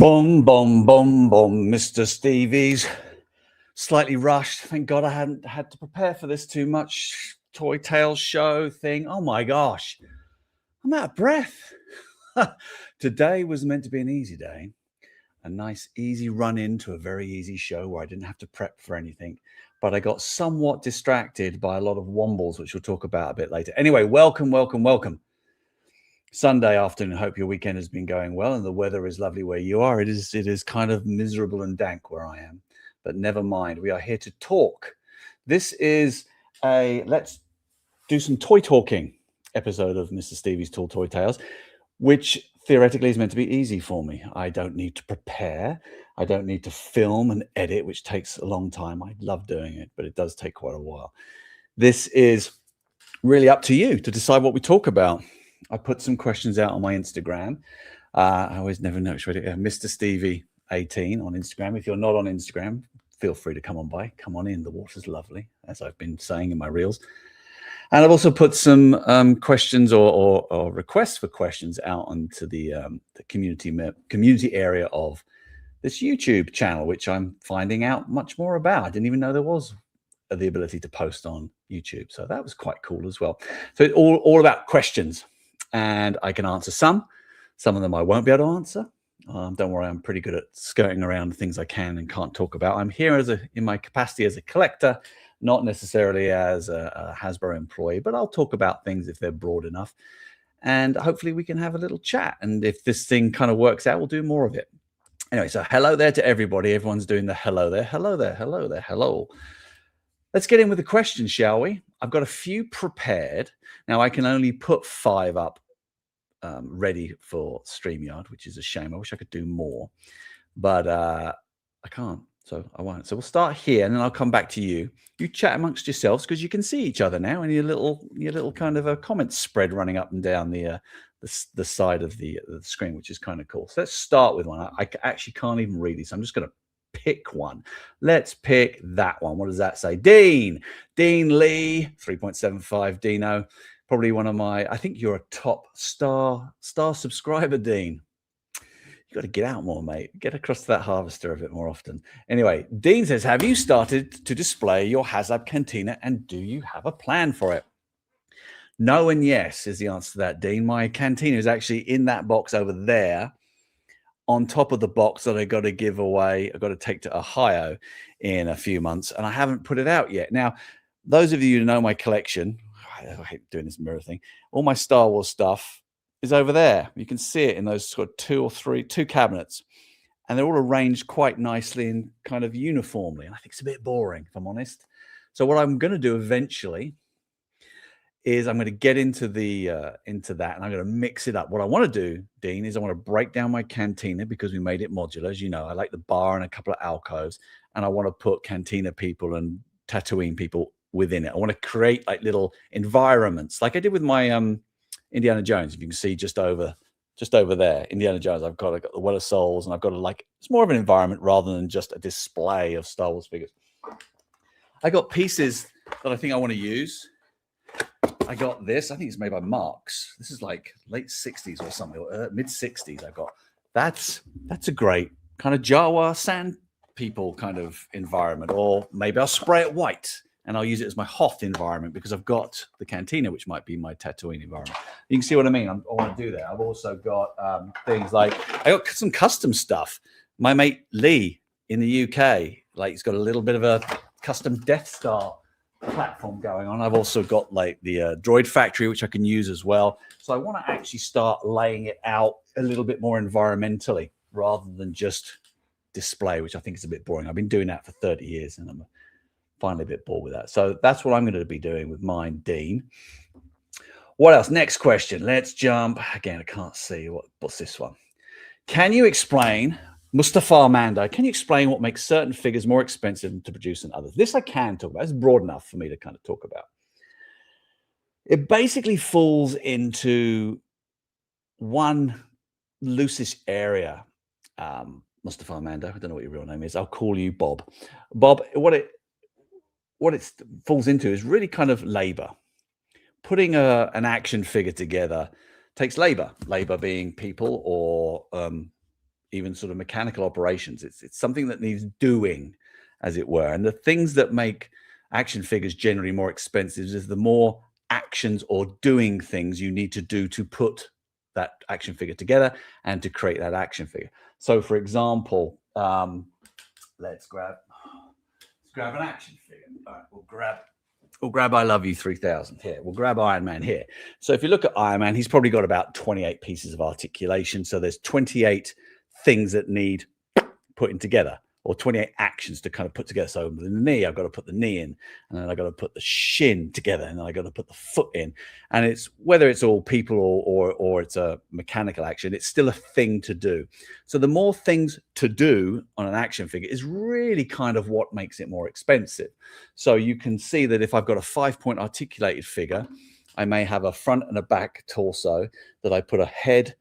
Boom, boom, boom, boom, Mr. Stevie's. Slightly rushed. Thank God I hadn't had to prepare for this too much. Toy Tales show thing. Oh my gosh. I'm out of breath. Today was meant to be an easy day. A nice, easy run into a very easy show where I didn't have to prep for anything. But I got somewhat distracted by a lot of wombles, which we'll talk about a bit later. Anyway, welcome, welcome, welcome. Sunday afternoon. Hope your weekend has been going well and the weather is lovely where you are. It is kind of miserable and dank where I am, but never mind. We are here to talk. This is a let's do some toy talking episode of Mr. Stevie's Tall Toy Tales, which theoretically is meant to be easy for me. I don't need to prepare. I don't need to film and edit, which takes a long time. I love doing it, but it does take quite a while. This is really up to you to decide what we talk about. I put some questions out on my Instagram. I always never know which way to Mr. Stevie 18 on Instagram. If you're not on Instagram, feel free to come on by. Come on in. The water's lovely, as I've been saying in my reels. And I've also put some questions or requests for questions out onto the community area of this YouTube channel, which I'm finding out much more about. I didn't even know there was the ability to post on YouTube. So that was quite cool as well. So it's all about questions. And I can answer some of them I won't be able to answer. Don't worry, I'm pretty good at skirting around things I can and can't talk about. I'm here in my capacity as a collector, not necessarily as a Hasbro employee, but I'll talk about things if they're broad enough. And hopefully we can have a little chat. And if this thing kind of works out, we'll do more of it. Anyway, so hello there to everybody. Everyone's doing the hello there, hello there, hello there, hello. Let's get in with the questions, shall we? I've got a few prepared. Now, I can only put 5 up ready for StreamYard, which is a shame. I wish I could do more, but I can't, so I won't. So we'll start here, and then I'll come back to you. You chat amongst yourselves because you can see each other now, and your little kind of a comment spread running up and down the side of the screen, which is kind of cool. So let's start with one. I actually can't even read these. I'm just going to pick one. Let's pick that one. What does that say? Dean Lee, 3.75 Dino. Probably one of my, I think you're a top star subscriber, Dean. You got to get out more, mate. Get across to that harvester a bit more often. Anyway, Dean says, have you started to display your HasLab Cantina and do you have a plan for it? No and yes is the answer to that, Dean. My Cantina is actually in that box over there, on top of the box that I got to give away. I got to take to Ohio in a few months, and I haven't put it out yet. Now, those of you who know my collection, I hate doing this mirror thing. All my Star Wars stuff is over there. You can see it in those sort of two cabinets, and they're all arranged quite nicely and kind of uniformly. And I think it's a bit boring, if I'm honest. So what I'm going to do eventually is I'm going to get into that, and I'm going to mix it up. What I want to do, Dean, is I want to break down my Cantina because we made it modular. As you know, I like the bar and a couple of alcoves, and I want to put Cantina people and Tatooine people within it. I want to create like little environments, like I did with my Indiana Jones. If you can see just over there, Indiana Jones. I've got the Well of Souls, and I've got it's more of an environment rather than just a display of Star Wars figures. I got pieces that I think I want to use. I got this. I think it's made by Marx. This is like late 60s or something, or mid 60s. I got that's a great kind of Jawa sand people kind of environment, or maybe I'll spray it white and I'll use it as my Hoth environment because I've got the Cantina, which might be my Tatooine environment. You can see what I mean. I want to do that. I've also got things like I got some custom stuff. My mate Lee in the UK, like he's got a little bit of a custom Death Star platform going on. I've also got like the droid factory, which I can use as well. So I want to actually start laying it out a little bit more environmentally rather than just display, which I think is a bit boring. I've been doing that for 30 years and I'm finally a bit bored with that. So that's what I'm going to be doing with mine, Dean. What else? Next question. Let's jump. Again, I can't see. What's this one? Can you explain, Mustafa Mando, can you explain what makes certain figures more expensive to produce than others? This I can talk about. It's broad enough for me to kind of talk about. It basically falls into one loosest area. Mustafa Mando, I don't know what your real name is. I'll call you Bob. Bob, what it falls into is really kind of labor. Putting an action figure together takes labor. Labor being people or even sort of mechanical operations. It's something that needs doing, as it were. And the things that make action figures generally more expensive is the more actions or doing things you need to do to put that action figure together and to create that action figure. So, for example, let's grab an action figure. All right, we'll grab I Love You 3000 here. We'll grab Iron Man here. So if you look at Iron Man, he's probably got about 28 pieces of articulation. So there's 28 things that need putting together, or 28 actions to kind of put together. So the knee, I've got to put the knee in, and then I've got to put the shin together, and then I've got to put the foot in. And it's whether it's all people or it's a mechanical action, it's still a thing to do. So the more things to do on an action figure is really kind of what makes it more expensive. So you can see that if I've got a 5-point articulated figure, I may have a front and a back torso that I put a head,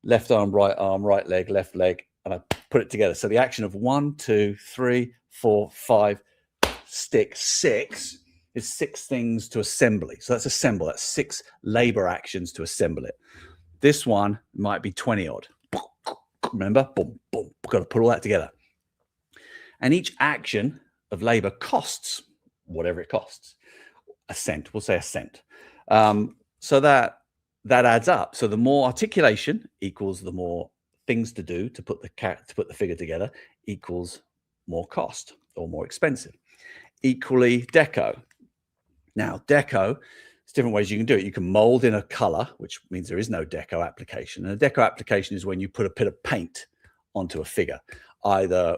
left arm, right leg, left leg, and I put it together. So the action of 1, 2, 3, 4, 5, stick 6 is 6 things to assembly. So that's assemble. That's 6 labor actions to assemble it. This one might be 20 odd. Remember? Boom, boom. Got to put all that together. And each action of labor costs whatever it costs. A cent. We'll say a cent. So that adds up. So the more articulation equals the more things to do to put the figure together equals more cost or more expensive. Equally, deco. Now, deco, there's different ways you can do it. You can mold in a color, which means there is no deco application. And a deco application is when you put a bit of paint onto a figure, either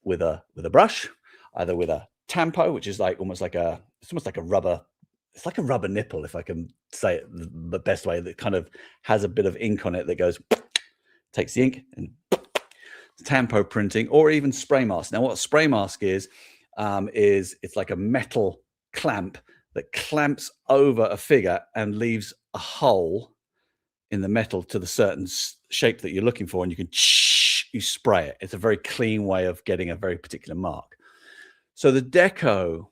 with a brush, either with a tampo, which is like almost like a rubber. It's like a rubber nipple, if I can say it the best way, that kind of has a bit of ink on it that goes, takes the ink and tampo printing, or even spray mask. Now, what a spray mask is it's like a metal clamp that clamps over a figure and leaves a hole in the metal to the certain shape that you're looking for, and you spray it. It's a very clean way of getting a very particular mark. So the deco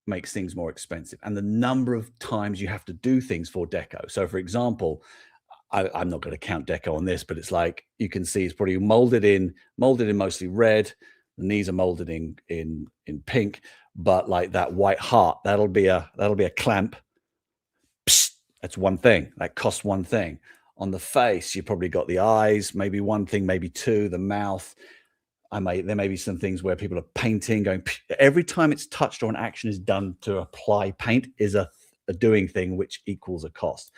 makes things more expensive, and the number of times you have to do things for deco. So, for example, I'm not going to count deco on this, but it's like you can see it's probably molded in mostly red. The knees are molded in pink, but like that white heart, that'll be a clamp. Psst, that's one thing. That costs one thing. On the face, you probably got the eyes, maybe one thing, maybe two. The mouth. There may be some things where people are painting, going every time it's touched or an action is done to apply paint is a doing thing, which equals a cost.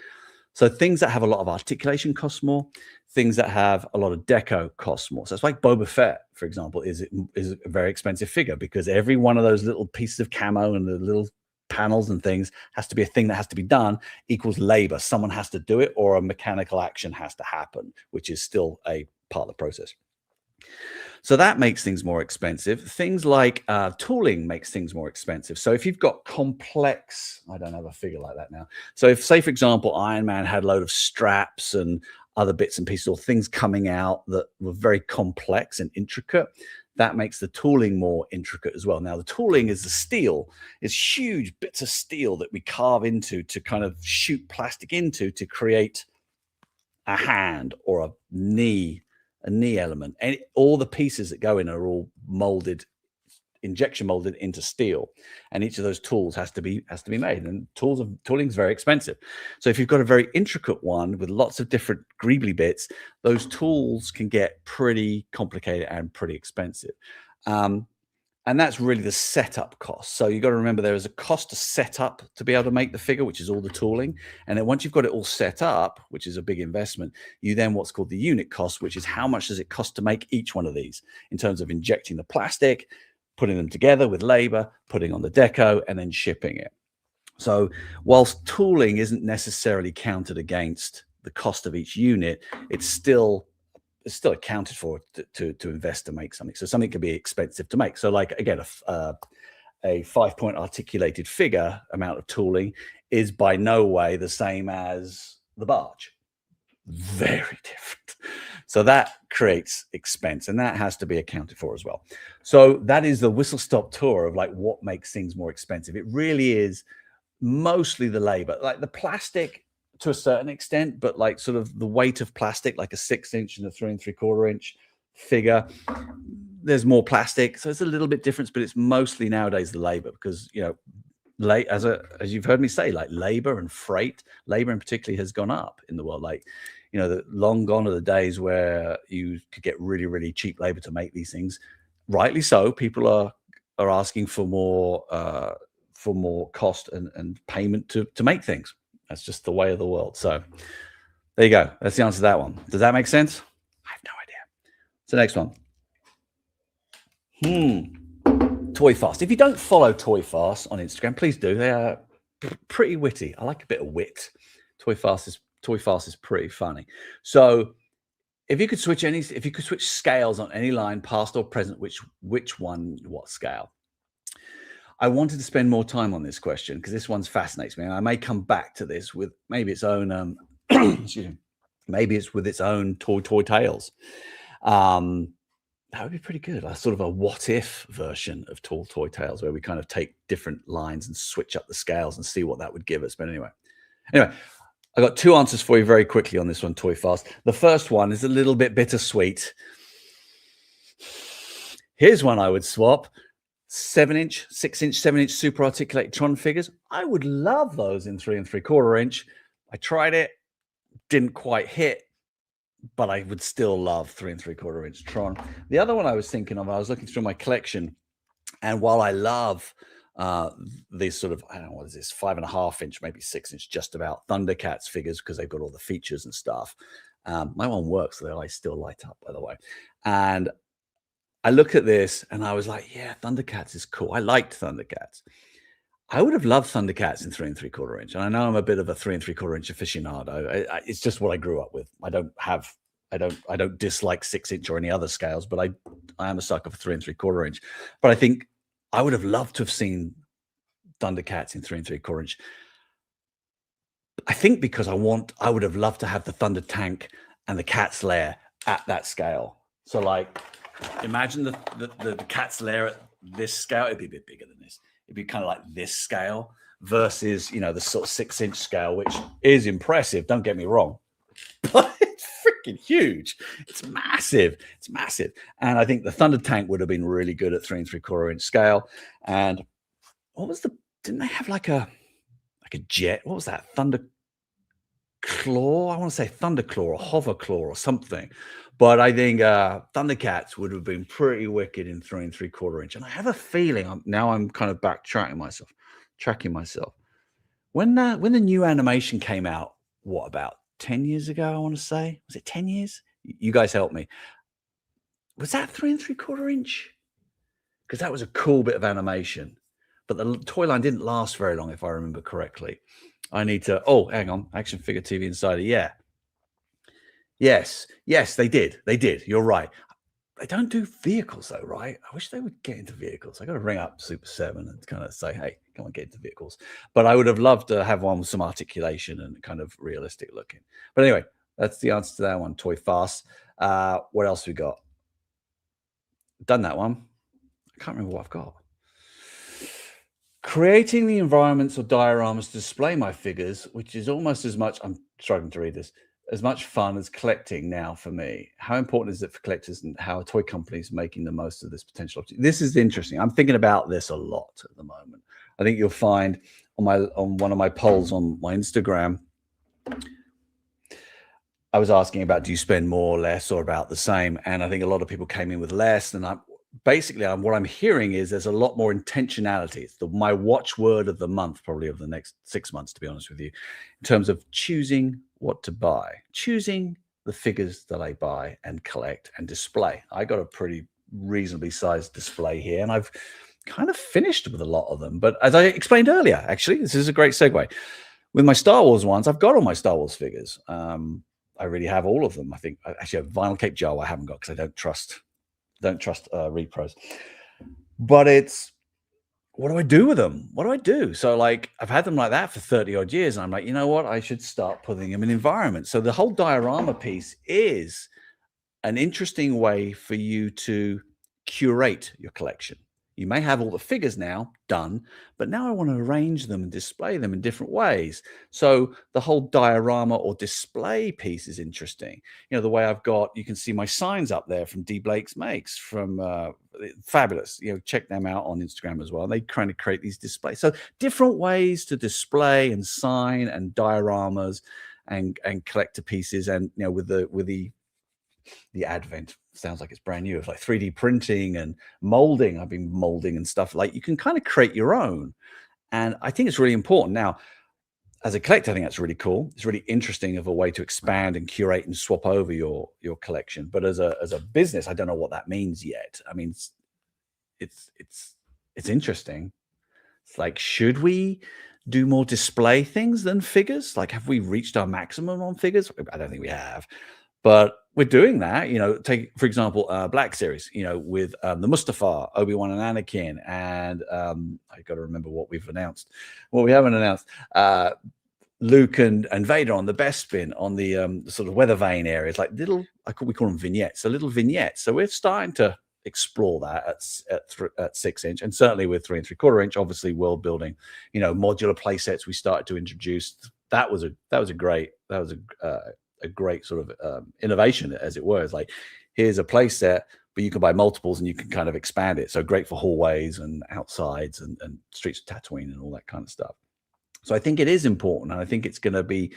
So things that have a lot of articulation cost more. Things that have a lot of deco cost more. So it's like Boba Fett, for example, is a very expensive figure because every one of those little pieces of camo and the little panels and things has to be a thing that has to be done, equals labor. Someone has to do it, or a mechanical action has to happen, which is still a part of the process. So that makes things more expensive. Things like tooling makes things more expensive. So if you've got complex, I don't have a figure like that now. So if, say, for example, Iron Man had a load of straps and other bits and pieces or things coming out that were very complex and intricate, that makes the tooling more intricate as well. Now, the tooling is the steel. It's huge bits of steel that we carve into to kind of shoot plastic into to create a hand or a knee element, and all the pieces that go in are all injection molded into steel, and each of those tools has to be made, and tooling is very expensive. So if you've got a very intricate one with lots of different greebly bits, those tools can get pretty complicated and pretty expensive. And that's really the setup cost. So you've got to remember there is a cost to set up to be able to make the figure, which is all the tooling. And then once you've got it all set up, which is a big investment, you then what's called the unit cost, which is how much does it cost to make each one of these in terms of injecting the plastic, putting them together with labor, putting on the deco, and then shipping it. So whilst tooling isn't necessarily counted against the cost of each unit, it's still accounted for to invest to make something. So something can be expensive to make. So like, again, a 5-point articulated figure amount of tooling is by no way the same as the barge. Very different. So that creates expense, and that has to be accounted for as well. So that is the whistle-stop tour of like what makes things more expensive. It really is mostly the labor. Like the plastic to a certain extent, but like sort of the weight of plastic, like a 6-inch and a 3 3/4 inch figure, there's more plastic, so it's a little bit different, but it's mostly nowadays the labor because as you've heard me say, like labor and freight, labor in particular has gone up in the world. Like, the long gone are the days where you could get really, really cheap labor to make these things. Rightly so, people are asking for more cost and payment to make things. That's just the way of the world. So there you go. That's the answer to that one. Does that make sense? I have no idea. So next one. Toy Fast. If you don't follow Toy Fast on Instagram, please do. They are pretty witty. I like a bit of wit. Toy Fast is pretty funny. So if you could switch scales on any line, past or present, which one, what scale? I wanted to spend more time on this question because this one fascinates me, and I may come back to this with maybe its own excuse me, maybe it's with its own toy tales. That would be pretty good. A sort of a what if version of Toy Tales where we kind of take different lines and switch up the scales and see what that would give us. But anyway, I got 2 answers for you very quickly on this one, Toy Fast. The first one is a little bit bittersweet. Here's one I would swap. 7-inch, 6-inch, 7-inch super articulated Tron figures. I would love those in 3 3/4 inch. I tried it, didn't quite hit, but I would still love 3 3/4 inch Tron. The other one I was thinking of, I was looking through my collection, and while I love these sort of, I don't know, what is this, 5.5-inch, maybe 6-inch, just about Thundercats figures because they've got all the features and stuff. My one works, so the eyes still light up, by the way. And I look at this and I was like, yeah, Thundercats is cool. I liked Thundercats. I would have loved Thundercats in 3 3/4 inch. And I know I'm a bit of a 3 3/4 inch aficionado. It's just what I grew up with. I don't dislike 6-inch or any other scales, but I am a sucker for 3 3/4 inch. But I think I would have loved to have seen Thundercats in 3 3/4 inch. I think because I would have loved to have the Thunder Tank and the Cat's Lair at that scale. So like, imagine the Cat's Lair at this scale. It'd be a bit bigger than this. It'd be kind of like this scale versus, the sort of 6-inch scale, which is impressive. Don't get me wrong, but it's freaking huge. It's massive. It's massive. And I think the Thunder Tank would have been really good at 3 3/4 inch scale. And didn't they have like a jet? What was that? Thunder Claw? I want to say Thunder Claw or Hover Claw or something. But I think Thundercats would have been pretty wicked in 3 3/4 inch. And I have a feeling I'm kind of tracking myself. When the new animation came out, what, about 10 years ago, I want to say? Was it 10 years? You guys help me. Was that 3 3/4 inch? Because that was a cool bit of animation. But the toy line didn't last very long, if I remember correctly. I need to, hang on, Action Figure TV Insider, yeah. Yes, they did. You're right. They don't do vehicles though, right? I wish they would get into vehicles. I got to ring up Super 7 and kind of say, hey, come on, get into vehicles. But I would have loved to have one with some articulation and kind of realistic looking. But anyway, that's the answer to that one, Toy Fast. What else we got? Done that one. I can't remember what I've got. Creating the environments or dioramas to display my figures, which is almost as much, I'm struggling to read this, as much fun as collecting now for me. How important is it for collectors, and how are toy companies making the most of this potential? This is interesting. I'm thinking about this a lot at the moment. I think you'll find on one of my polls on my Instagram, I was asking about, do you spend more or less or about the same? And I think a lot of people came in with less. And what I'm hearing is there's a lot more intentionality. It's my watchword of the month, probably of the next 6 months, to be honest with you, in terms of choosing what to buy, choosing the figures that I buy and collect and display. I got a pretty reasonably sized display here, and I've kind of finished with a lot of them. But as I explained earlier, actually, this is a great segue. With my Star Wars ones, I've got all my Star Wars figures. I really have all of them. I think actually a Vinyl Cape Joe I haven't got because I don't trust repros. But it's, what do I do with them? What do I do? So like, I've had them like that for 30 odd years. And I'm like, you know what? I should start putting them in environments. So the whole diorama piece is an interesting way for you to curate your collection. You may have all the figures now done, but now I want to arrange them and display them in different ways. So the whole diorama or display piece is interesting. The way I've got, you can see my signs up there from D. Blake's Makes, from fabulous. Check them out on Instagram as well. They kind of create these displays. So different ways to display and sign and dioramas and collector pieces. And with the advent, sounds like it's brand new, of like 3D printing and molding. I've been molding and stuff. Like, you can kind of create your own, and I think it's really important. Now, as a collector, I think that's really cool. It's really interesting of a way to expand and curate and swap over your collection. But as a business, I don't know what that means yet. I mean, it's interesting. It's like, should we do more display things than figures? Like, have we reached our maximum on figures? I don't think we have, but we're doing that. Take, for example, Black Series, with the Mustafar, Obi-Wan and Anakin, and I got to remember what we've announced. What we haven't announced, Luke and Vader on the Bespin, on the sort of weather vane areas, like little, we call them vignettes, so little vignettes. So we're starting to explore that at 6-inch, and certainly with 3 3/4 inch, obviously world building, modular play sets we started to introduce. That was a great sort of innovation, as it were. It's like, here's a play set, but you can buy multiples and you can kind of expand it. So great for hallways and outsides and streets of Tatooine and all that kind of stuff. So I think it is important, and I think it's going to be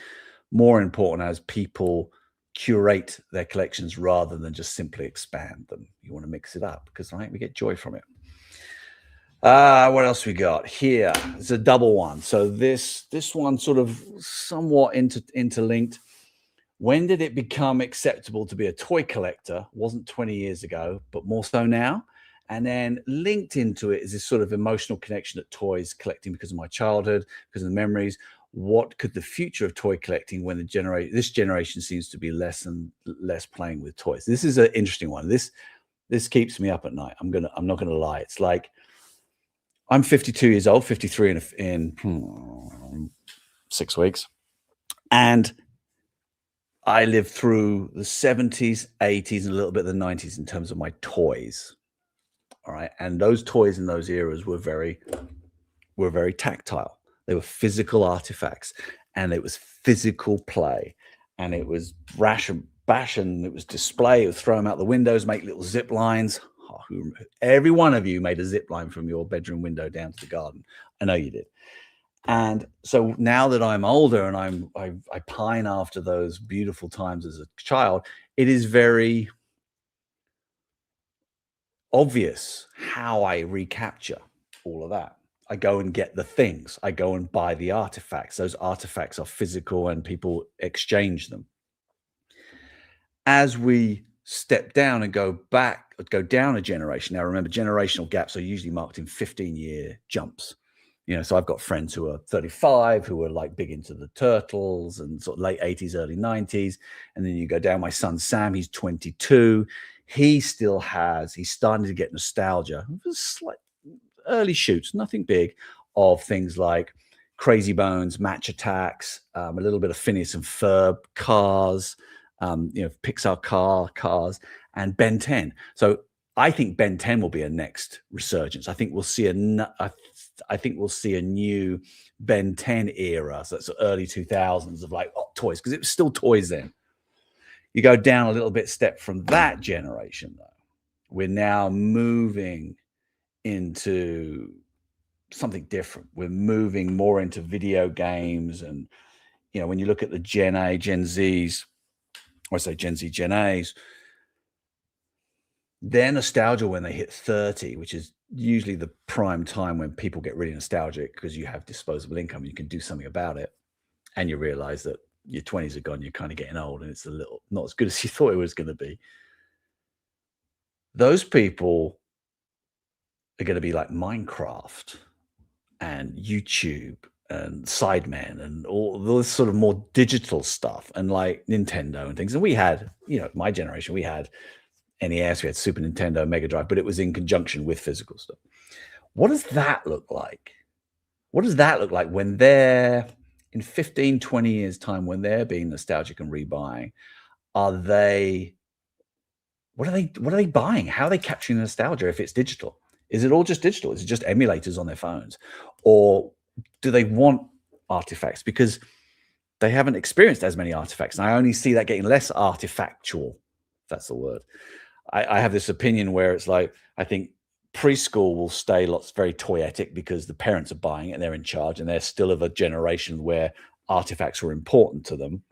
more important as people curate their collections rather than just simply expand them. You want to mix it up because, right, we get joy from it. What else we got here? It's a double one. So this one sort of somewhat interlinked. When did it become acceptable to be a toy collector? Wasn't 20 years ago, but more so now. And then linked into it is this sort of emotional connection at toys collecting because of my childhood, because of the memories. What could the future of toy collecting when this generation seems to be less and less playing with toys? This is an interesting one. This keeps me up at night. I'm not gonna lie. It's like, I'm 52 years old, 53 in 6 weeks, and I lived through the 70s, 80s, and a little bit of the 90s in terms of my toys. All right, and those toys in those eras were very tactile. They were physical artifacts, and it was physical play, and it was rash and bash, and it was display. It was throw them out the windows, make little zip lines. Every one of you made a zip line from your bedroom window down to the garden. I know you did. And so now that I'm older and I pine after those beautiful times as a child, it is very obvious how I recapture all of that. I go and get the things. I go and buy the artifacts. Those artifacts are physical and people exchange them. As we step down and go down a generation. Now, remember, generational gaps are usually marked in 15-year jumps. So I've got friends who are 35 who are like big into the Turtles and sort of late 80s, early 90s. And then you go down, my son Sam, he's 22. He's starting to get nostalgia. Slight early shoots, nothing big, of things like Crazy Bones, Match Attacks, a little bit of Phineas and Ferb, Cars, Pixar cars, and Ben 10. So I think Ben 10 will be a next resurgence. I think we'll see a new Ben 10 era. So that's early 2000s of like toys, because it was still toys then. You go down a little bit step from that generation, though. We're now moving into something different. We're moving more into video games, and when you look at the Gen A, Gen Zs, or I say Gen Z, Gen A's, their nostalgia when they hit 30, which is usually the prime time when people get really nostalgic because you have disposable income, you can do something about it, and you realize that your 20s are gone, you're kind of getting old, and it's a little not as good as you thought it was going to be. Those people are going to be like Minecraft and YouTube and Sidemen and all this sort of more digital stuff, and like Nintendo and things. And we had, my generation, we had NES, we had Super Nintendo, Mega Drive, but it was in conjunction with physical stuff. What does that look like? What does that look like when they're in 15, 20 years time, when they're being nostalgic and rebuying? What are they buying? How are they capturing the nostalgia if it's digital? Is it all just digital? Is it just emulators on their phones? Or do they want artifacts? Because they haven't experienced as many artifacts. And I only see that getting less artifactual, if that's the word. I have this opinion where it's like, I think preschool will stay very toyetic because the parents are buying it and they're in charge, and they're still of a generation where artifacts were important to them.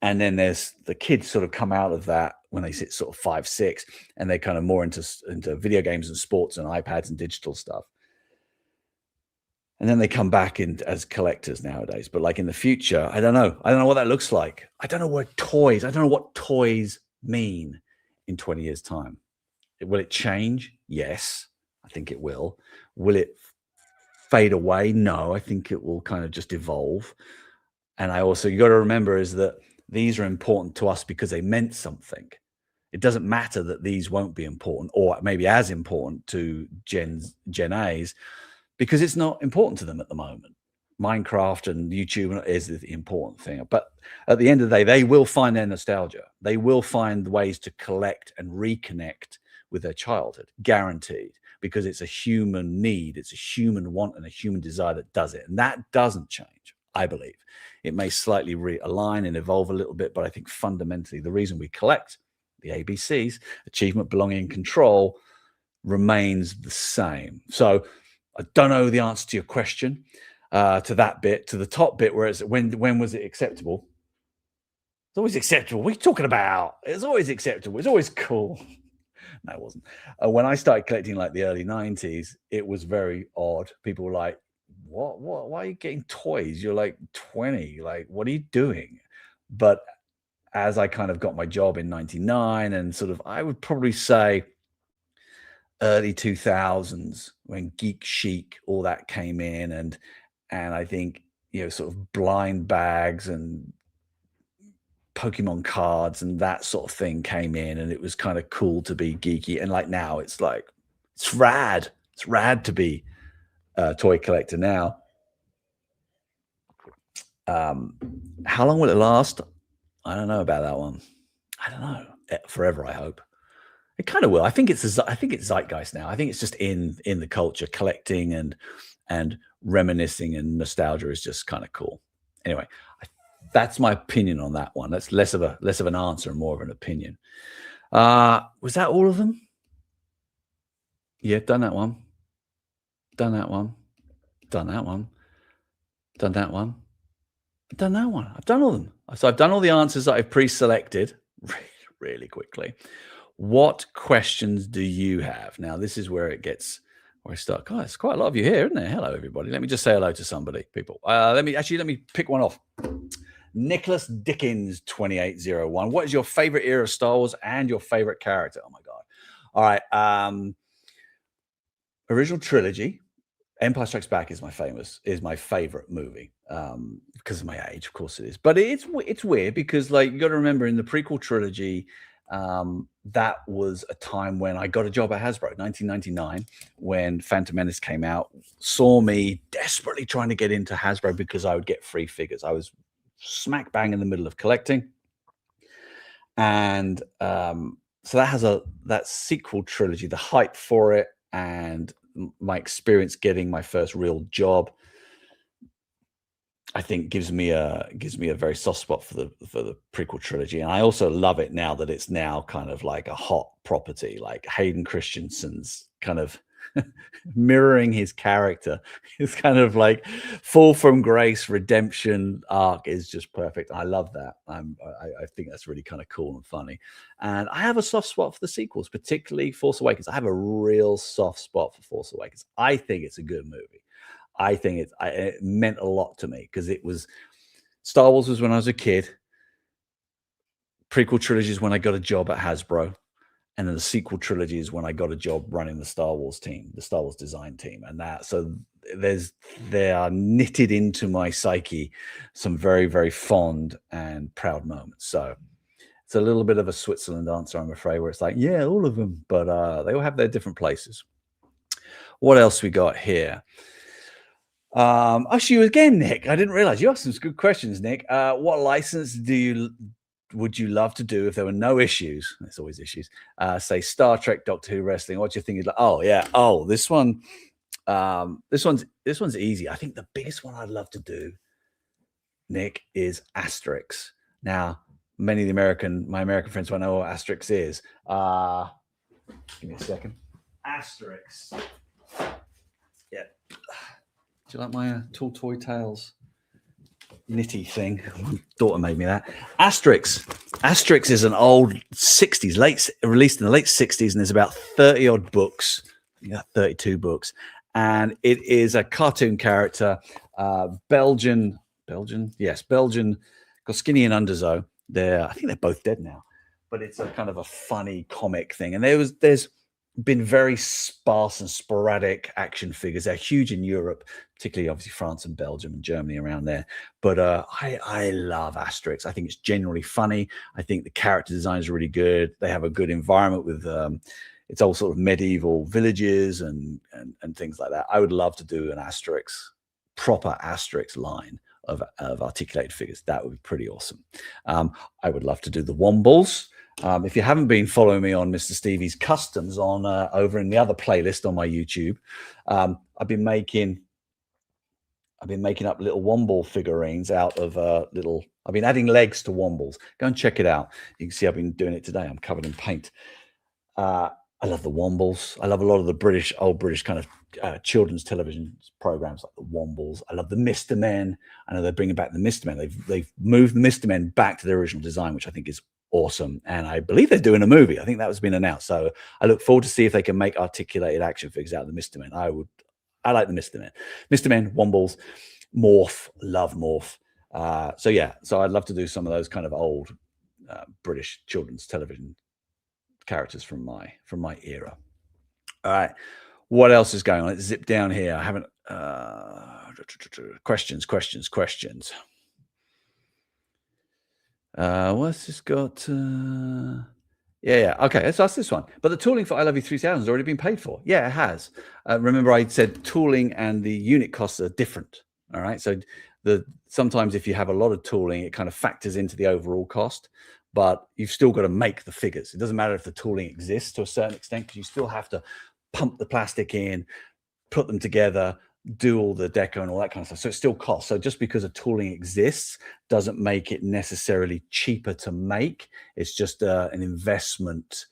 And then there's the kids sort of come out of that when they sit sort of 5, 6, and they're kind of more into video games and sports and iPads and digital stuff. And then they come back in as collectors nowadays. But like in the future, I don't know. I don't know what that looks like. I don't know what toys mean in 20 years' time. Will it change? Yes, I think it will. Will it fade away? No, I think it will kind of just evolve. And you got to remember is that these are important to us because they meant something. It doesn't matter that these won't be important, or maybe as important to Gen A's, because it's not important to them at the moment. Minecraft and YouTube is the important thing. But at the end of the day, they will find their nostalgia. They will find ways to collect and reconnect with their childhood, guaranteed, because it's a human need, it's a human want and a human desire that does it. And that doesn't change, I believe. It may slightly realign and evolve a little bit, but I think fundamentally the reason we collect, the ABCs, achievement, belonging, control, remains the same. So I don't know the answer to your question, to that bit, to the top bit where it's when was it acceptable? It's always acceptable. What are you talking about? It's always acceptable. It's always cool. No, it wasn't. When I started collecting like the early 90s, it was very odd. People were like, what, why are you getting toys? You're like 20. Like, what are you doing? But as I kind of got my job in 99 and sort of, I would probably say early 2000s when Geek Chic, all that came in, and I think, sort of blind bags and Pokemon cards and that sort of thing came in, and it was kind of cool to be geeky. And like now it's like, it's rad to be a toy collector now. How long will it last? I don't know about that one. I don't know. Forever, I hope. It kind of will. I think it's zeitgeist now. I think it's just in the culture. Collecting and reminiscing and nostalgia is just kind of cool. Anyway, that's my opinion on that one. That's less of an answer and more of an opinion. Was that all of them? Yeah, done that one. Done that one. Done that one. Done that one. Done that one. I've done all of them. So I've done all the answers that I've pre-selected really quickly. What questions do you have? Now, this is where I start. God, there's quite a lot of you here, isn't there? Hello, everybody. Let me just say hello to somebody, people. Let me pick one off. Nicholas Dickens 2801. What is your favorite era of Star Wars and your favorite character? Oh my God. All right. Original trilogy. Empire Strikes Back is my favorite movie. Because of my age, of course it is. But it's weird because, like, you got to remember in the prequel trilogy, that was a time when I got a job at Hasbro, 1999, when Phantom Menace came out, saw me desperately trying to get into Hasbro because I would get free figures. I was smack bang in the middle of collecting. And so that has that sequel trilogy, the hype for it, and my experience getting my first real job, I think gives me a very soft spot for the prequel trilogy. And I also love it now that it's now kind of like a hot property, like Hayden Christensen's kind of mirroring his character. It's kind of like fall from grace redemption arc is just perfect. I love that. I think that's really kind of cool and funny. And I have a soft spot for the sequels, particularly Force Awakens. I have a real soft spot for Force Awakens. I think it's a good movie. I think it meant a lot to me because Star Wars was when I was a kid. Prequel trilogy is when I got a job at Hasbro. And then the sequel trilogy is when I got a job running the Star Wars team, the Star Wars design team. And they are knitted into my psyche some very, very fond and proud moments. So it's a little bit of a Switzerland answer, I'm afraid, where it's like, yeah, all of them, but they all have their different places. What else we got here? Actually, again, Nick, I didn't realize you asked some good questions, Nick. What license do would you love to do if there were no issues? There's always issues. Say Star Trek, Doctor Who, wrestling. What do you think? Like, oh yeah, oh this one, this one's easy. I think the biggest one I'd love to do, Nick, is Asterix. Now, many of my American friends won't know what Asterix is. Give me a second. Asterix. Yeah. Do you like my Tall Toy Tales nitty thing? My daughter made me that. Asterix is an old 60s, released in the late 60s, and there's about 30 odd books. You got 32 books. And it is a cartoon character, Belgian, got Skinny and Underzo. I think they're both dead now, but it's a kind of a funny comic thing. And there's been very sparse and sporadic action figures. They're huge in Europe, particularly obviously France and Belgium and Germany around there. But I love Asterix. I think it's generally funny. I think the character design is really good. They have a good environment with it's all sort of medieval villages and things like that. I would love to do an proper Asterix line of articulated figures. That would be pretty awesome. I would love to do the Wombles. If you haven't been following me on Mr. Stevie's Customs on over in the other playlist on my YouTube, I've been making up little Womble figurines out of I've been adding legs to Wombles. Go and check it out. You can see I've been doing it today. I'm covered in paint. I love the Wombles. I love a lot of the old British kind of children's television programs like the Wombles. I love the Mr. Men. I know they're bringing back the Mr. Men. They've moved the Mr. Men back to their original design, which I think is awesome. And I believe they're doing a movie. I think that was been announced. So I look forward to see if they can make articulated action figures out of the Mr. Men. I like the Mr. Men. Mr. Men, Wombles, Morph, love Morph. So I'd love to do some of those kind of old British children's television characters from my era. All right, what else is going on? Let's zip down here. I haven't questions. What's this got? Yeah. Okay, let's ask this one. But the tooling for I Love You 3000 has already been paid for. Yeah, it has. Remember, I said tooling and the unit costs are different. All right, so sometimes if you have a lot of tooling, it kind of factors into the overall cost. But you've still got to make the figures. It doesn't matter if the tooling exists to a certain extent, because you still have to pump the plastic in, put them together, do all the deco and all that kind of stuff. So it still costs. So just because a tooling exists doesn't make it necessarily cheaper to make. It's just an investment.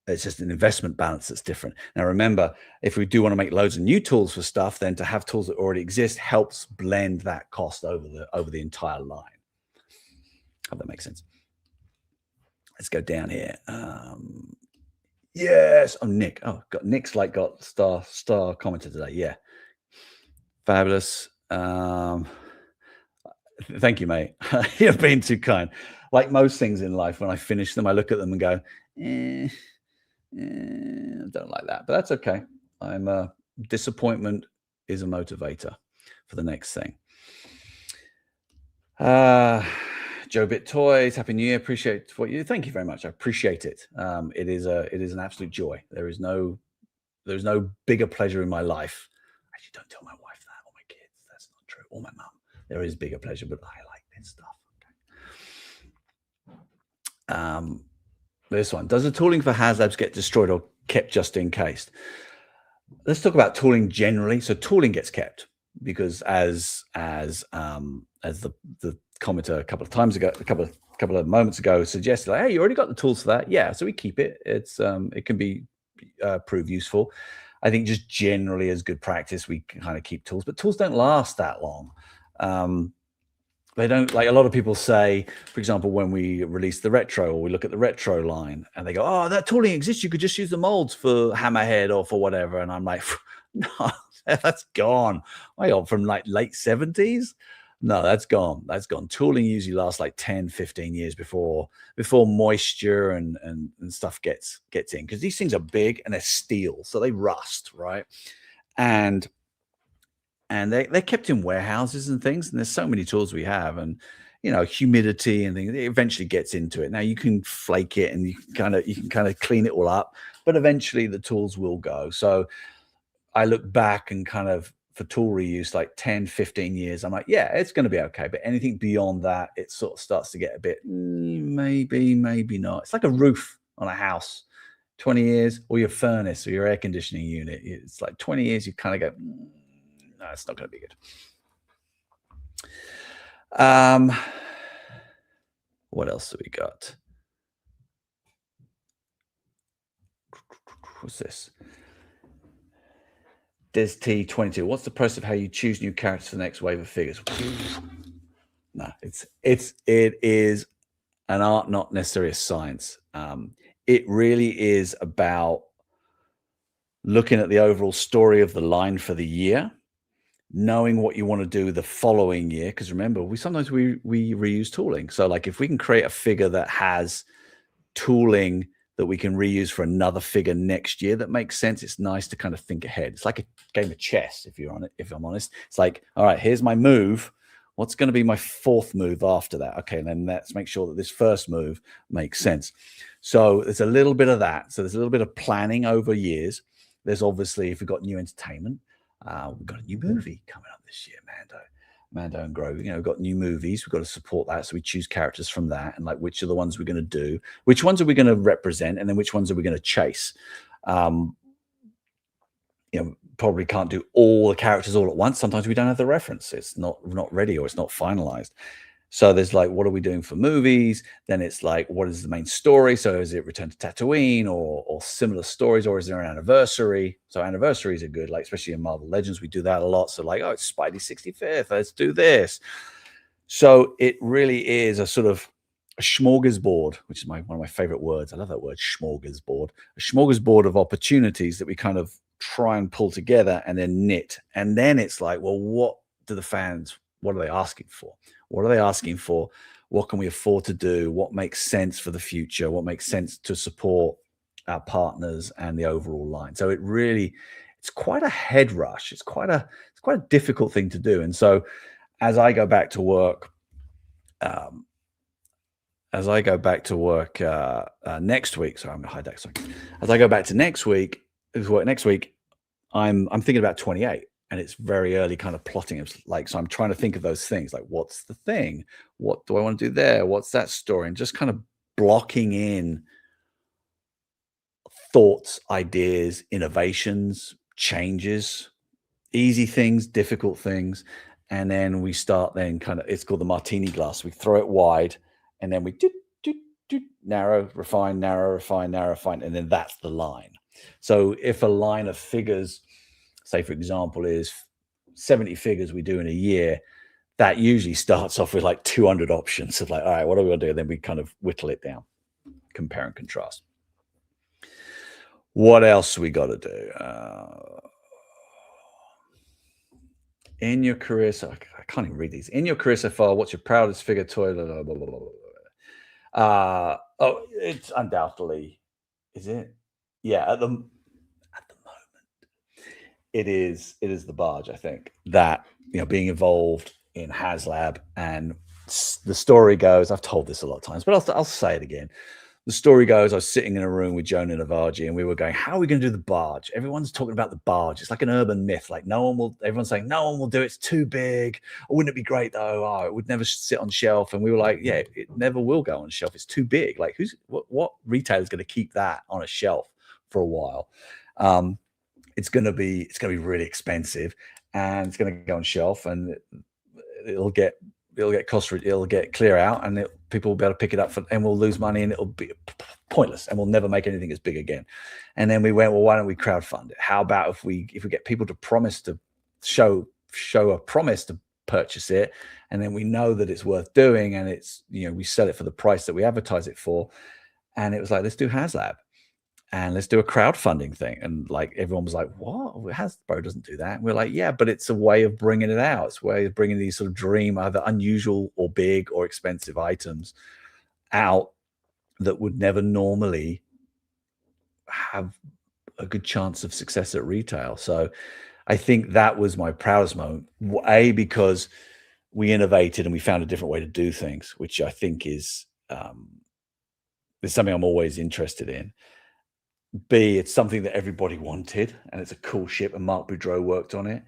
It's just an investment balance that's different. Now, remember, if we do want to make loads of new tools for stuff, then to have tools that already exist helps blend that cost over the entire line. Hope that makes sense. Let's go down here. Yes. Oh, Nick. Oh, Nick's got star commented today. Yeah. Fabulous. Thank you, mate. You've been too kind. Like most things in life, when I finish them, I look at them and go, I don't like that, but that's okay. Disappointment is a motivator for the next thing. Joe Bit Toys, Happy New Year. Appreciate what you. Thank you very much. I appreciate it. It is an absolute joy. There's no bigger pleasure in my life. Actually, don't tell my wife that or my kids. That's not true. Or my mum. There is bigger pleasure, but I like this stuff. Okay. This one. Does the tooling for HasLabs get destroyed or kept just in case? Let's talk about tooling generally. So tooling gets kept because as the commenter a couple of moments ago suggested, like, hey, you already got the tools for that. Yeah, so we keep it. It can be prove useful. I think just generally as good practice, we can kind of keep tools, but tools don't last that long. They don't, like a lot of people say, for example, when we release the retro or we look at the retro line and they go, oh, that tooling exists. You could just use the molds for Hammerhead or for whatever. And I'm like, no, that's gone. From like late 70s. No, that's gone. That's gone. Tooling usually lasts like 10, 15 years before moisture and stuff gets in, because these things are big and they're steel, so they rust, right? And they're kept in warehouses and things, and there's so many tools we have, and humidity and things, it eventually gets into it. Now you can flake it and you can kind of clean it all up, but eventually the tools will go. So I look back and kind of for tool reuse, like 10, 15 years, I'm like, yeah, it's going to be okay. But anything beyond that, it sort of starts to get a bit, maybe, maybe not. It's like a roof on a house. 20 years, or your furnace or your air conditioning unit. It's like 20 years, you kind of go, no, it's not going to be good. What else have we got? What's this? Des T22. What's the process of how you choose new characters for the next wave of figures? No, it is an art, not necessarily a science. It really is about looking at the overall story of the line for the year, knowing what you want to do the following year. Because remember, we sometimes reuse tooling. So like if we can create a figure that has tooling that we can reuse for another figure next year, that makes sense. It's nice to kind of think ahead. It's like a game of chess, if you're on it, if I'm honest. It's like, all right, here's my move. What's going to be my fourth move after that? Okay, and then let's make sure that this first move makes sense. So there's a little bit of that. So there's a little bit of planning over years. There's obviously, if we've got new entertainment, we've got a new movie coming up this year, Mando and Grogu. We've got new movies. We've got to support that. So we choose characters from that, and like which are the ones we're going to do, which ones are we going to represent, and then which ones are we going to chase. Probably can't do all the characters all at once. Sometimes we don't have the reference. It's not ready, or it's not finalized. So there's like, what are we doing for movies? Then it's like, what is the main story? So is it Return to Tatooine or similar stories, or is there an anniversary? So anniversaries are good, like especially in Marvel Legends, we do that a lot. So like, oh, it's Spidey's 65th, let's do this. So it really is a sort of a smorgasbord, which is one of my favorite words. I love that word, smorgasbord. A smorgasbord of opportunities that we kind of try and pull together and then knit. And then it's like, well, what do the fans, what are they asking for? What are they asking for? What can we afford to do? What makes sense for the future? What makes sense to support our partners and the overall line? So it's quite a head rush. It's quite a difficult thing to do. And so as I go back to work, next week, sorry, I'm gonna hide that. Sorry. As I go back to next week, I'm thinking about 28. And it's very early kind of plotting. It's like, so I'm trying to think of those things, like what's the thing? What do I want to do there? What's that story? And just kind of blocking in thoughts, ideas, innovations, changes, easy things, difficult things. And then we start it's called the martini glass. We throw it wide and then we narrow, refine, narrow, refine, narrow, refine. And then that's the line. So if a line of figures, say, for example, is 70 figures we do in a year, that usually starts off with like 200 options of like, all right, what are we going to do? Then we kind of whittle it down, compare and contrast. What else we got to do? In your career, so I can't even read these. In your career so far, what's your proudest figure toy? Blah, blah, blah, blah, blah. It's undoubtedly, is it? Yeah, at the moment, it is the barge. I think that being involved in HasLab, and the story goes, I've told this a lot of times, but I'll say it again. The story goes, I was sitting in a room with Jonah Navaji, and we were going, how are we going to do the barge? Everyone's talking about the barge. It's like an urban myth. Like everyone's saying, no one will do it. It's too big. Oh, wouldn't it be great though? Oh, it would never sit on shelf. And we were like, yeah, it never will go on shelf. It's too big. Like what retailer is going to keep that on a shelf for a while? It's going to be really expensive, and it's going to go on shelf, and it'll get clear out, and people will be able to pick it up and we'll lose money, and it'll be pointless, and we'll never make anything as big again. And then we went, well, why don't we crowdfund it? How about if we get people to promise to show a promise to purchase it, and then we know that it's worth doing, and it's we sell it for the price that we advertise it for. And it was like, let's do HasLab. And let's do a crowdfunding thing. And like everyone was like, what? Hasbro doesn't do that. And we're like, yeah, but it's a way of bringing it out. It's a way of bringing these sort of dream, either unusual or big or expensive items out that would never normally have a good chance of success at retail. So I think that was my proudest moment. A, because we innovated and we found a different way to do things, which I think is something I'm always interested in. B, it's something that everybody wanted, and it's a cool ship, and Mark Boudreau worked on it.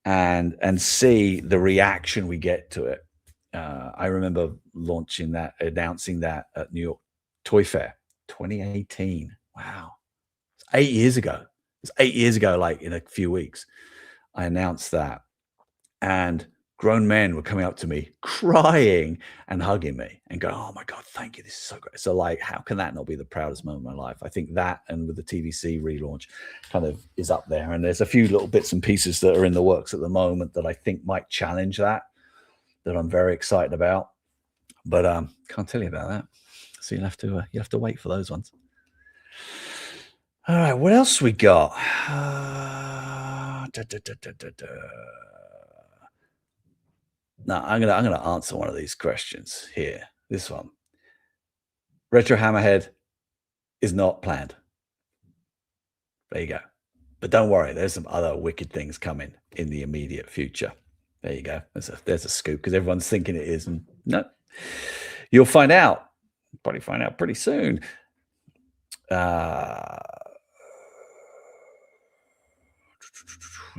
and see the reaction we get to it. I remember announcing that at New York Toy Fair, 2018. Wow, it's 8 years ago. It's 8 years ago, like in a few weeks. I announced that, and grown men were coming up to me crying and hugging me and going, "Oh my God, thank you. This is so great." So, like, how can that not be the proudest moment of my life? I think that, and with the TVC relaunch, kind of is up there. And there's a few little bits and pieces that are in the works at the moment that I think might challenge that I'm very excited about. But can't tell you about that. So you have to wait for those ones. All right, what else we got? No, I'm gonna answer one of these questions here. This one. Retro Hammerhead is not planned. There you go. But don't worry, there's some other wicked things coming in the immediate future. There you go. There's a scoop, because everyone's thinking it is, and no. You'll find out. Probably find out pretty soon. What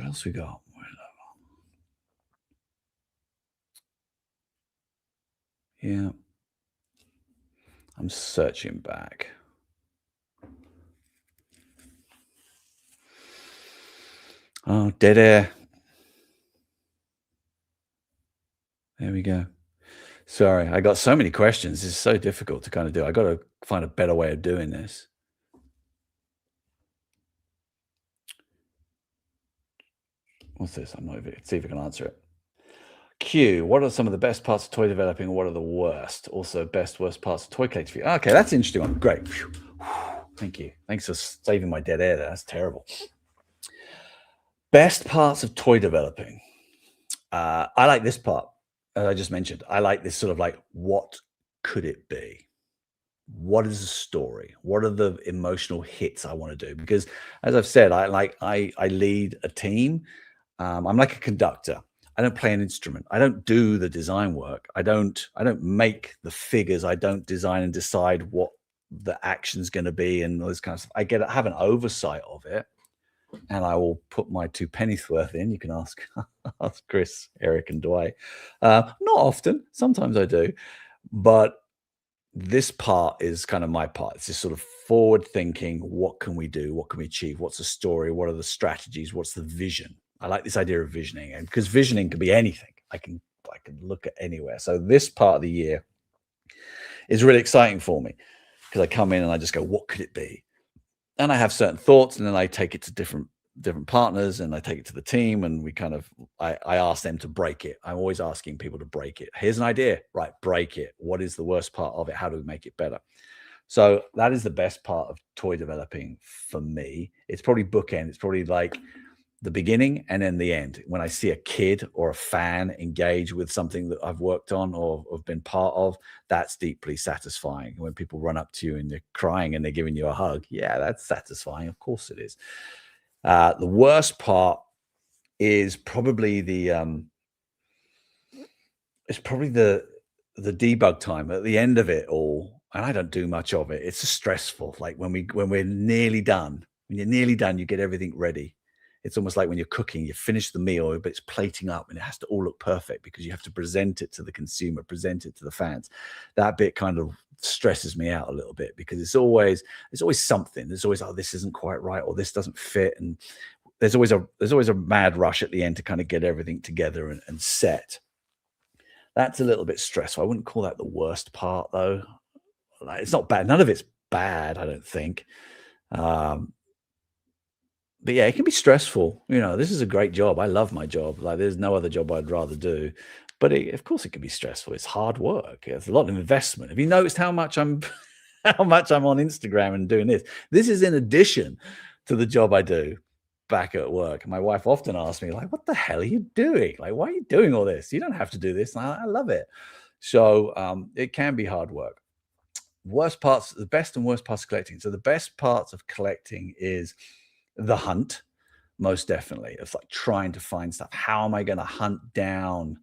else we got? Yeah. I'm searching back. Oh, dead air. There we go. Sorry, I got so many questions. It's so difficult to kind of do. I got to find a better way of doing this. What's this? I'm not even, see if I can answer it. Q, what are some of the best parts of toy developing and what are the worst? Also, best, worst parts of toy collecting. Okay, that's an interesting one. Great. Phew. Thank you. Thanks for saving my dead air there. That's terrible. Best parts of toy developing. I like this part, as I just mentioned. I like this sort of like, what could it be? What is the story? What are the emotional hits I want to do? Because, as I've said, I lead a team. I'm like a conductor. I don't play an instrument. I don't do the design work. I don't make the figures. I don't design and decide what the action's going to be and all this kind of stuff. I have an oversight of it, and I will put my two pennies worth in. You can ask Chris, Eric, and Dwight. Not often. Sometimes I do, but this part is kind of my part. It's this sort of forward thinking. What can we do? What can we achieve? What's the story? What are the strategies? What's the vision? I like this idea of visioning, and because visioning can be anything. I can look at anywhere. So this part of the year is really exciting for me, because I come in and I just go, what could it be? And I have certain thoughts, and then I take it to different partners, and I take it to the team, and we kind of I ask them to break it. I'm always asking people to break it. Here's an idea, right? Break it. What is the worst part of it? How do we make it better? So that is the best part of toy developing for me. It's probably bookend. It's probably like the beginning and then the end. When I see a kid or a fan engage with something that I've worked on or have been part of, that's deeply satisfying. When people run up to you and they're crying and they're giving you a hug, yeah, that's satisfying. Of course it is. The worst part is probably the debug time at the end of it all, and I don't do much of it. It's just stressful. Like when we're nearly done. When you're nearly done, you get everything ready. It's almost like when you're cooking, you finish the meal, but it's plating up and it has to all look perfect because you have to present it to the consumer, present it to the fans. That bit kind of stresses me out a little bit, because there's always something. There's always, oh, this isn't quite right, or this doesn't fit. And there's always a mad rush at the end to kind of get everything together and set. That's a little bit stressful. I wouldn't call that the worst part, though. Like, it's not bad. None of it's bad, I don't think. But yeah, it can be stressful. This is a great job. I love my job. Like, there's no other job I'd rather do. But of course, it can be stressful. It's hard work. It's a lot of investment. Have you noticed how much I'm on Instagram and doing this? This is in addition to the job I do back at work. My wife often asks me, like, what the hell are you doing? Like, why are you doing all this? You don't have to do this. And I love it. So it can be hard work. Worst parts, the best and worst parts of collecting. So the best parts of collecting is the hunt, most definitely. It's like trying to find stuff. How am I going to hunt down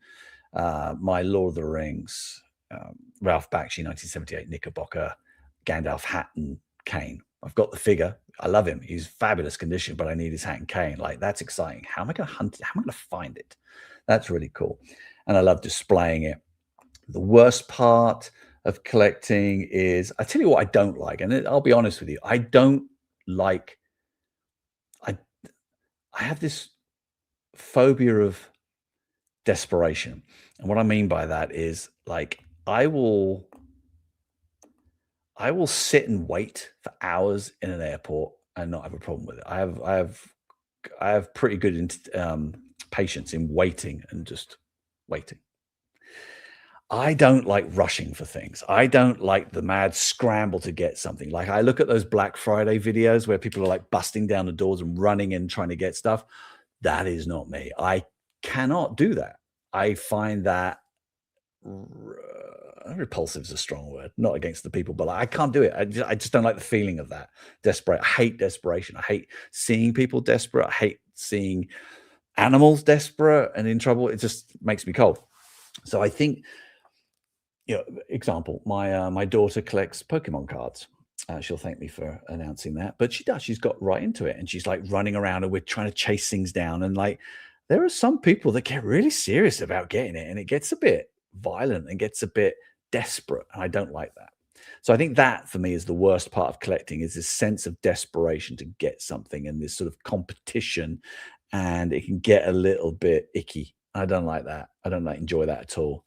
my Lord of the Rings, Ralph Bakshi 1978 Knickerbocker, Gandalf hat and cane? I've got the figure. I love him. He's fabulous condition, but I need his hat and cane. Like, that's exciting. How am I going to hunt it? How am I going to find it? That's really cool. And I love displaying it. The worst part of collecting is, I tell you what I don't like, and I'll be honest with you, I don't like, I I have this phobia of desperation. And what I mean by that is, like, I will sit and wait for hours in an airport and not have a problem with it. I have pretty good patience in waiting and just waiting. I don't like rushing for things. I don't like the mad scramble to get something. Like, I look at those Black Friday videos where people are like busting down the doors and running in trying to get stuff. That is not me. I cannot do that. I find that repulsive is a strong word, not against the people, but I can't do it. I just don't like the feeling of that. Desperate. I hate desperation. I hate seeing people desperate. I hate seeing animals desperate and in trouble. It just makes me cold. So I think, example, my daughter collects Pokemon cards. She'll thank me for announcing that, but she does. She's got right into it, and she's like running around, and we're trying to chase things down. And like, there are some people that get really serious about getting it, and it gets a bit violent and gets a bit desperate, and I don't like that. So I think that for me is the worst part of collecting, is this sense of desperation to get something and this sort of competition, and it can get a little bit icky. I don't like that. I don't enjoy that at all.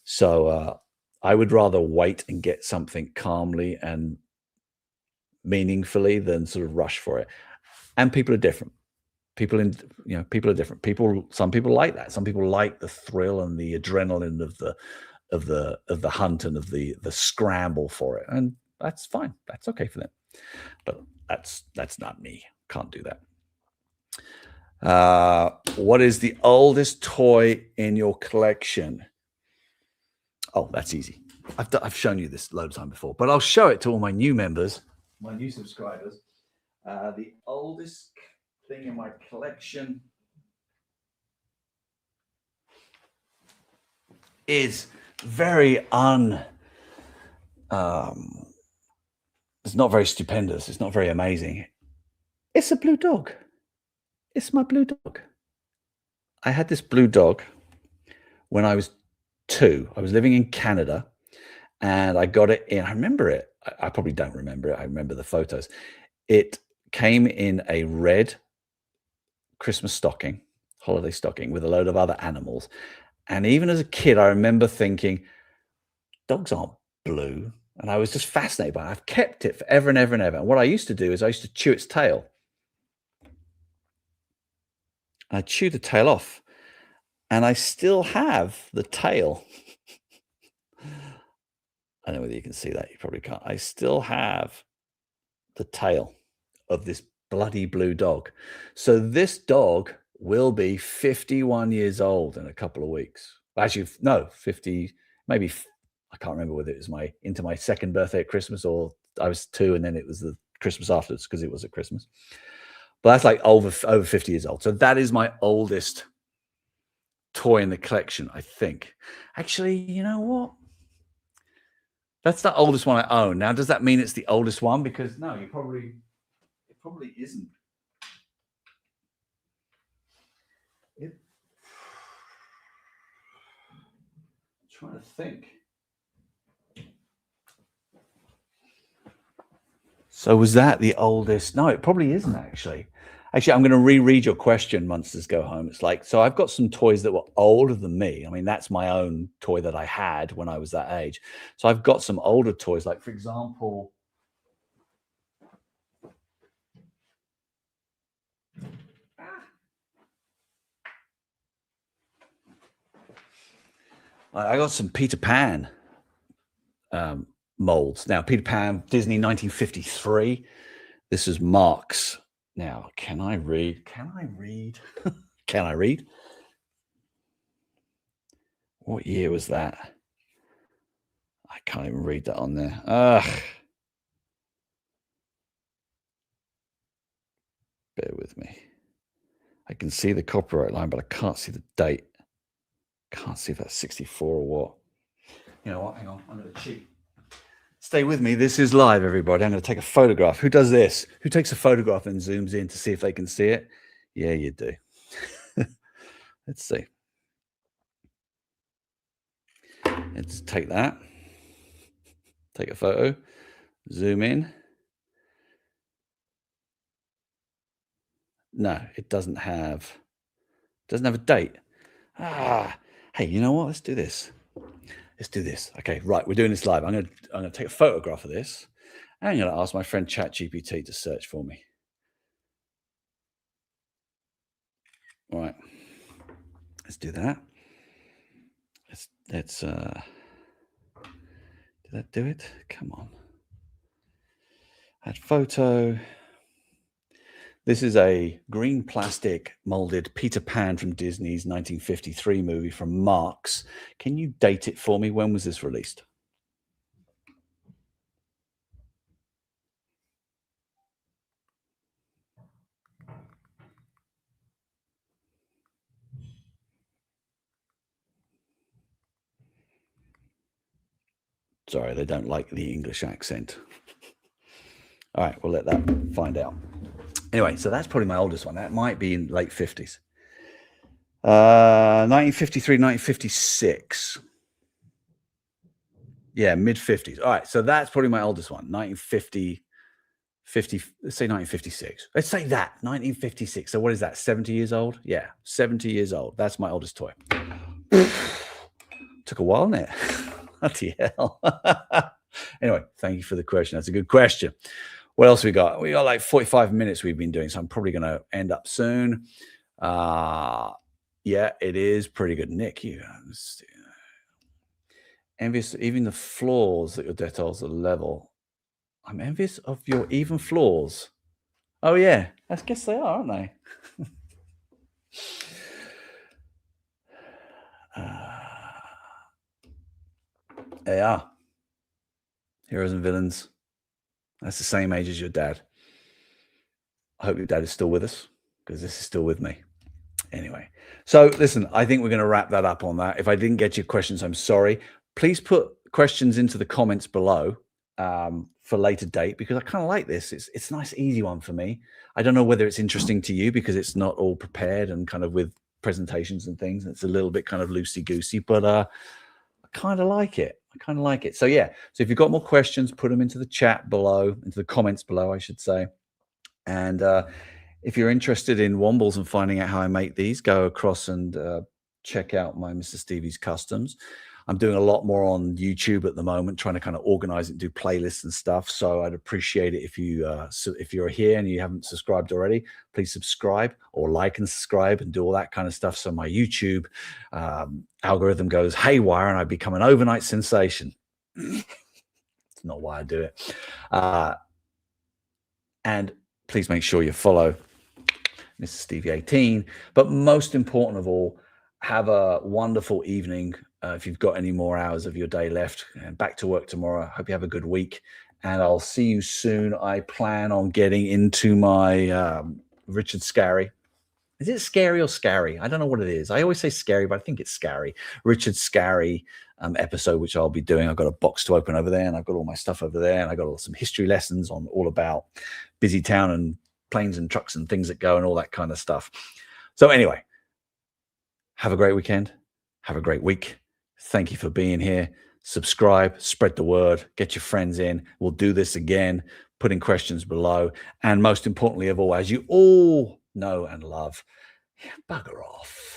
So I would rather wait and get something calmly and meaningfully than sort of rush for it. And people are different. People are different. Some people like that. Some people like the thrill and the adrenaline of the hunt and of the scramble for it. And that's fine. That's okay for them. But that's not me. Can't do that. What is the oldest toy in your collection? Oh, that's easy. I've shown you this loads of time before, but I'll show it to all my new members, my new subscribers. The oldest thing in my collection is very it's not very stupendous. It's not very amazing. It's a blue dog. It's my blue dog. I had this blue dog when I was 2. I was living in Canada, and I got it in. I remember it. I probably don't remember it. I remember the photos. It came in a red Christmas stocking, holiday stocking, with a load of other animals. And even as a kid, I remember thinking, dogs aren't blue. And I was just fascinated by it. I've kept it forever and ever and ever. And what I used to do is I used to chew its tail. I chewed the tail off, and I still have the tail. I don't know whether you can see that. You probably can't. I still have the tail of this bloody blue dog. So this dog will be 51 years old in a couple of weeks. Actually, no, 50, maybe. I can't remember whether it was into my second birthday at Christmas, or I was 2 and then it was the Christmas afterwards because it was at Christmas. But that's like over 50 years old. So that is my oldest toy in the collection, I think. Actually, you know what? That's the oldest one I own. Now, does that mean it's the oldest one? Because no, it probably isn't. I'm trying to think. So was that the oldest? No, it probably isn't actually. Actually, I'm going to reread your question, Monsters Go Home. It's like, so I've got some toys that were older than me. I mean, that's my own toy that I had when I was that age. So I've got some older toys, like, for example, I got some Peter Pan molds. Now, Peter Pan, Disney, 1953. This is Mark's. Now, can I read? Can I read? Can I read? What year was that? I can't even read that on there. Ugh. Bear with me. I can see the copyright line, but I can't see the date. Can't see if that's 64 or what. You know what? Hang on. I'm going to cheat. Stay with me. This is live, everybody. I'm going to take a photograph. Who does this? Who takes a photograph and zooms in to see if they can see it? Yeah, you do. Let's see. Let's take that. Take a photo. Zoom in. No, it doesn't have a date. Hey, you know what? Let's do this. Let's do this. Okay, right. We're doing this live. I'm gonna take a photograph of this. And I'm gonna ask my friend ChatGPT to search for me. All right. Let's do that. Let's did that do it? Come on. Add photo. This is a green plastic molded Peter Pan from Disney's 1953 movie from Marx. Can you date it for me? When was this released? Sorry, they don't like the English accent. All right, we'll let that find out. Anyway, so that's probably my oldest one. That might be in late 50s. 1953, 1956. Yeah, mid 50s. All right, so that's probably my oldest one. 1950, let's say 1956. Let's say that, 1956. So what is that, 70 years old? Yeah, 70 years old. That's my oldest toy. Took a while, didn't it? Bloody hell. Anyway, thank you for the question. That's a good question. What else we got? We got like 45 minutes we've been doing, so I'm probably going to end up soon. Yeah, it is pretty good. Nick, you envious even the flaws that your details are level. I'm envious of your even flaws. Oh yeah, I guess they are, aren't they? They are. Heroes and villains. That's the same age as your dad. I hope your dad is still with us, because this is still with me. Anyway, so listen, I think we're going to wrap that up on that. If I didn't get your questions, I'm sorry. Please put questions into the comments below for later date, because I kind of like this. It's a nice, easy one for me. I don't know whether it's interesting to you because it's not all prepared and kind of with presentations and things. It's a little bit kind of loosey-goosey, but I kind of like it. I kind of like it. So yeah, so if you've got more questions, put them into the chat below, into the comments below, I should say. And if you're interested in Wombles and finding out how I make these, go across and check out my Mr. Stevie's Customs. I'm doing a lot more on YouTube at the moment, trying to kind of organize it and do playlists and stuff. So I'd appreciate it if you're here and you haven't subscribed already, please subscribe or like and subscribe and do all that kind of stuff. So my YouTube algorithm goes haywire and I become an overnight sensation. It's not why I do it. And please make sure you follow Mr. Stevie 18. But most important of all, have a wonderful evening. If you've got any more hours of your day left, and back to work tomorrow. Hope you have a good week, and I'll see you soon. I plan on getting into my Richard Scarry. Is it scary or scary? I don't know what it is. I always say scary, but I think it's scary. Richard Scarry episode, which I'll be doing. I've got a box to open over there, and I've got all my stuff over there, and I've got some history lessons on all about busy town and planes and trucks and things that go and all that kind of stuff. So anyway, have a great weekend. Have a great week. Thank you for being here. Subscribe, spread the word, get your friends in. We'll do this again. Put in questions below. And most importantly of all, as you all know and love, bugger off.